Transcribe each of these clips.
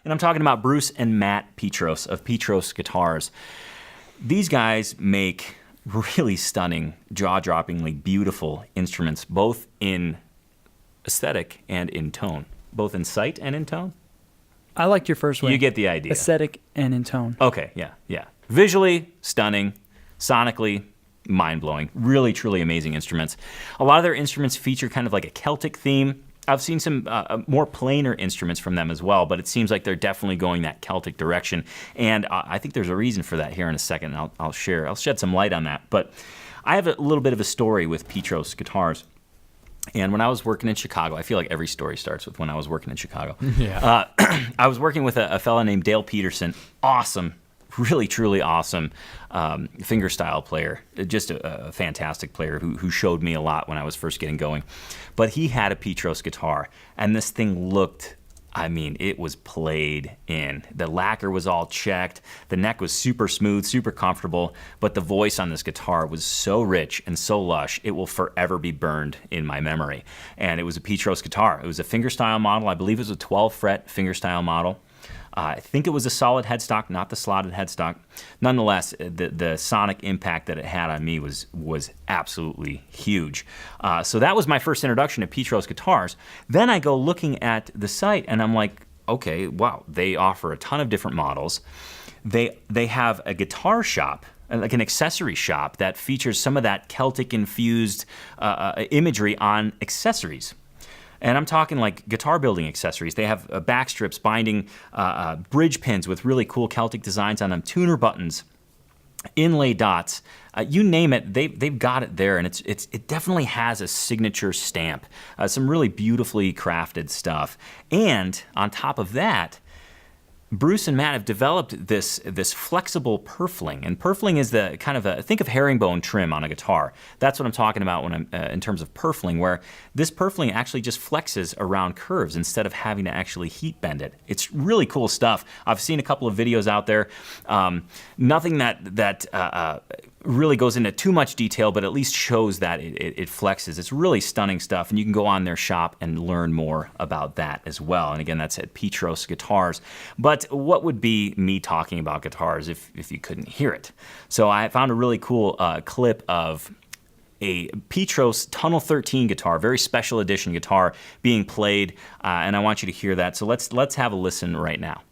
and I'm talking about Bruce and Matt Petros of Petros Guitars. These guys make really stunning, jaw-droppingly beautiful instruments, both in aesthetic and in tone, both in sight and in tone. I liked your first one. You get the idea. Aesthetic and in tone. Okay, yeah. Visually, stunning. Sonically, mind-blowing. Really, truly amazing instruments. A lot of their instruments feature kind of like a Celtic theme. I've seen some more plainer instruments from them as well, but it seems like they're definitely going that Celtic direction. And I think there's a reason for that here in a second, and I'll shed some light on that. But I have a little bit of a story with Petros Guitars. And when I was working in Chicago, I feel like every story starts with when I was working in Chicago. Yeah. I was working with a fella named Dale Petrsohn. Awesome. Really, truly awesome fingerstyle player. Just a fantastic player who showed me a lot when I was first getting going. But he had a Petros guitar, and this thing looked, I mean, it was played in. The lacquer was all checked. The neck was super smooth, super comfortable. But the voice on this guitar was so rich and so lush, it will forever be burned in my memory. And it was a Petros guitar. It was a fingerstyle model. I believe it was a 12-fret fingerstyle model. I think it was a solid headstock, not the slotted headstock. Nonetheless, the sonic impact that it had on me was absolutely huge. So that was my first introduction to Petros guitars. Then I go looking at the site, and I'm like, okay, wow, they offer a ton of different models. They have a guitar shop, like an accessory shop, that features some of that Celtic infused imagery on accessories. And I'm talking like guitar building accessories. They have back strips, binding bridge pins with really cool Celtic designs on them, tuner buttons, inlay dots, you name it, they've got it there, and it definitely has a signature stamp. Some really beautifully crafted stuff. And on top of that, Bruce and Matt have developed this flexible purfling, and purfling is the kind of think of herringbone trim on a guitar. That's what I'm talking about when I'm in terms of purfling, where this purfling actually just flexes around curves instead of having to actually heat bend it. It's really cool stuff. I've seen a couple of videos out there. Nothing that really goes into too much detail, but at least shows that it flexes. It's really stunning stuff, and you can go on their shop and learn more about that as well. And again, that's at Petros Guitars. But what would be me talking about guitars if you couldn't hear it? So I found a really cool clip of a Petros Tunnel 13 guitar, very special edition guitar being played, and I want you to hear that. So let's have a listen right now.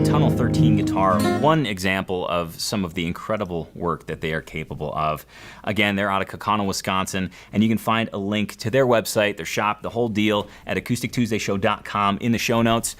Tunnel 13 guitar, one example of some of the incredible work that they are capable of. Again, they're out of Kaukauna, Wisconsin, and you can find a link to their website, their shop, the whole deal at acoustictuesdayshow.com in the show notes.